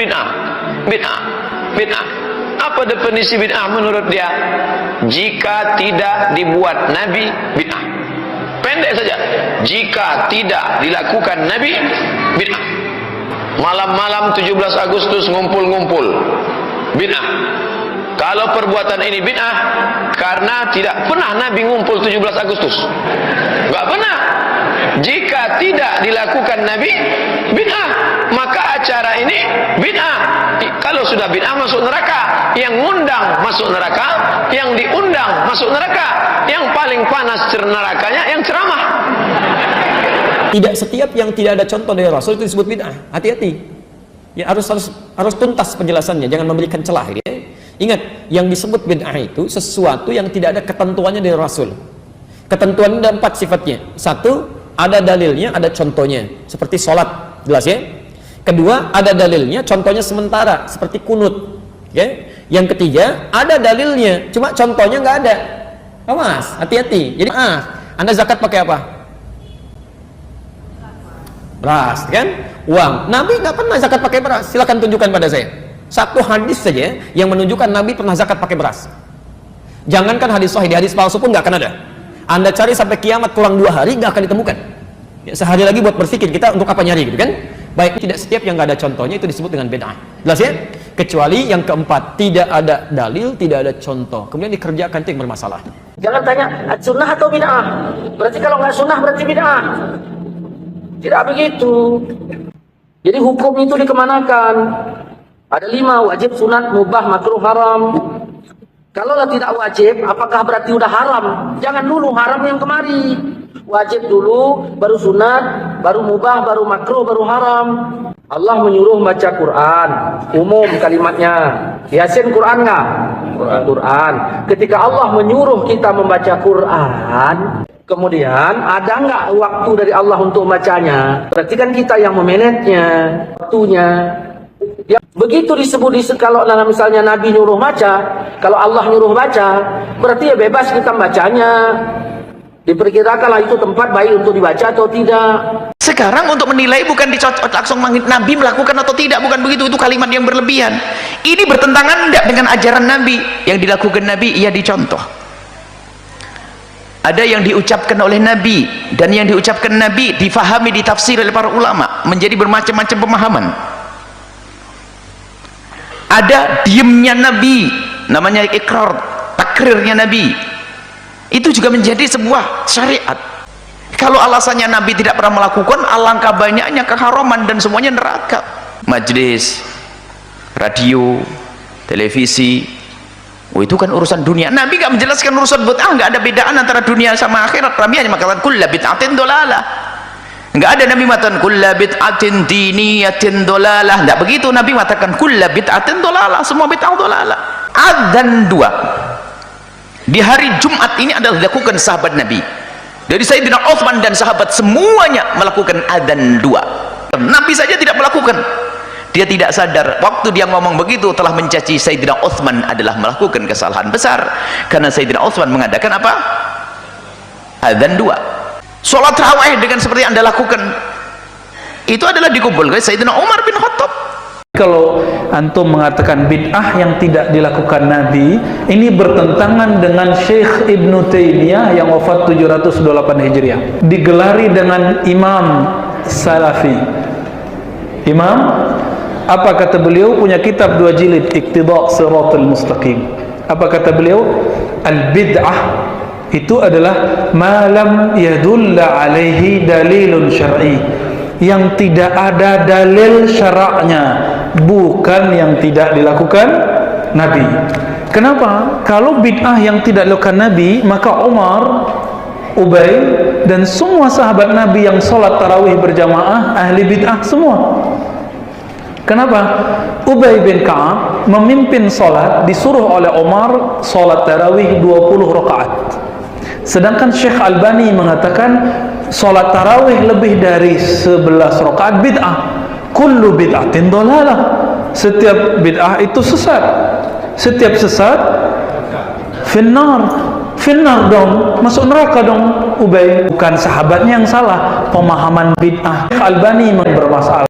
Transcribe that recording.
bid'ah. Bid'ah. Bid'ah. Apa definisi bid'ah menurut dia? Jika tidak dibuat Nabi, bid'ah. Pendek saja. Jika tidak dilakukan Nabi, bid'ah. Malam-malam 17 Agustus ngumpul-ngumpul, bid'ah. Kalau perbuatan ini bid'ah karena tidak pernah Nabi ngumpul 17 Agustus. Enggak pernah. Jika tidak dilakukan Nabi, bid'ah. Maka acara ini bid'ah. Kalau sudah bid'ah masuk neraka. Yang ngundang masuk neraka, yang diundang masuk neraka. Yang paling panas nerakanya yang ceramah. Tidak setiap yang tidak ada contoh dari Rasul itu disebut bid'ah. Hati-hati. Ya, harus tuntas penjelasannya, jangan memberikan celah ya. Ingat, yang disebut bid'ah itu sesuatu yang tidak ada ketentuannya dari Rasul. Ketentuannya ada 4 sifatnya. 1, ada dalilnya, ada contohnya. Seperti sholat, jelas ya. Kedua, ada dalilnya, contohnya sementara, seperti kunut ya. Yang ketiga, ada dalilnya, cuma contohnya nggak ada. Awas, hati-hati. Jadi, Anda zakat pakai apa? Beras, kan? Uang. Nabi nggak pernah zakat pakai beras. Silakan tunjukkan pada saya. Satu hadis saja yang menunjukkan Nabi pernah zakat pakai beras. Jangankan hadis sahih, di hadis palsu pun nggak akan ada. Anda cari sampai kiamat kurang 2 hari nggak akan ditemukan. Ya, sehari lagi buat berpikir kita untuk apa nyari gitu kan? Baik, tidak setiap yang nggak ada contohnya itu disebut dengan bid'ah. Jelas ya? Kecuali yang keempat, tidak ada dalil, tidak ada contoh, kemudian dikerjakan itu yang bermasalah. Jangan tanya sunnah atau bid'ah. Berarti kalau nggak sunnah berarti bid'ah. Tidak begitu. Jadi hukum itu dikemanakan? Ada 5, wajib, sunat, mubah, makruh, haram. Kalau tidak wajib, apakah berarti udah haram? Jangan dulu haram yang kemari. Wajib dulu, baru sunat, baru mubah, baru makruh, baru haram. Allah menyuruh baca Quran, umum kalimatnya. Yasin Quran nggak? Quran. Ketika Allah menyuruh kita membaca Quran, kemudian ada nggak waktu dari Allah untuk membacanya? Berarti kan kita yang memanagenya, waktunya. Ya, begitu disebut kalau misalnya Nabi nyuruh baca, kalau Allah nyuruh baca, berarti ya bebas kita membacanya. Diperkirakanlah itu tempat baik untuk dibaca atau tidak. Sekarang untuk menilai bukan dicocok langsung Nabi melakukan atau tidak, bukan begitu, itu kalimat yang berlebihan. Ini bertentangan tidak dengan ajaran Nabi. Yang dilakukan Nabi ia dicontoh. Ada yang diucapkan oleh Nabi, dan yang diucapkan Nabi difahami, ditafsir oleh para ulama menjadi bermacam-macam pemahaman. Ada diemnya Nabi, namanya ikrar, takrirnya Nabi, itu juga menjadi sebuah syariat. Kalau alasannya Nabi tidak pernah melakukan, alangkah banyaknya keharaman dan semuanya neraka. Majlis, radio, televisi, itu kan urusan dunia. Nabi gak menjelaskan urusan bid'ah, gak ada bedaan antara dunia sama akhirat. Nabi hanya mengatakan kulla bid'atin dolalah. Gak ada Nabi mengatakan kulla bid'atin diniyatin dolalah. Gak begitu, Nabi mengatakan kulla bid'atin dolalah, semua bid'ah dolalah. Adzan 2 di hari Jumat ini adalah dilakukan sahabat Nabi. Dari Sayyidina Utsman dan sahabat semuanya melakukan adzan 2. Nabi saja tidak melakukan. Dia tidak sadar waktu dia ngomong begitu telah mencaci Sayyidina Utsman adalah melakukan kesalahan besar, karena Sayyidina Utsman mengadakan apa? Adzan 2. Sholat tarawih dengan seperti yang Anda lakukan itu adalah dikumpulkan Sayyidina Umar bin Khattab. Kalau antum mengatakan bid'ah yang tidak dilakukan Nabi, ini bertentangan dengan Syekh Ibnu Taimiyah yang wafat 708 Hijriah, digelari dengan Imam Salafi. Imam, apa kata beliau? Punya kitab 2 jilid, Iqtida' Shiratal Mustaqim. Apa kata beliau? Al-bid'ah itu adalah ma lam yadulla alaihi dalilun syar'i, yang tidak ada dalil syaraknya, bukan yang tidak dilakukan Nabi. Kenapa? Kalau bid'ah yang tidak dilakukan Nabi, maka Umar, Ubay, dan semua sahabat Nabi yang sholat tarawih berjamaah ahli bid'ah semua. Kenapa? Ubay bin Ka'ab memimpin sholat, disuruh oleh Umar sholat tarawih 20 rakaat. Sedangkan Syekh Albani mengatakan sholat tarawih lebih dari 11 rakaat bid'ah. Kullu bid'atin dolalah. Setiap bid'ah itu sesat. Setiap sesat finnar. Finnar dong, masuk neraka dong Ubay. Bukan sahabatnya yang salah, pemahaman bid'ah. Syekh Albani bermasalah.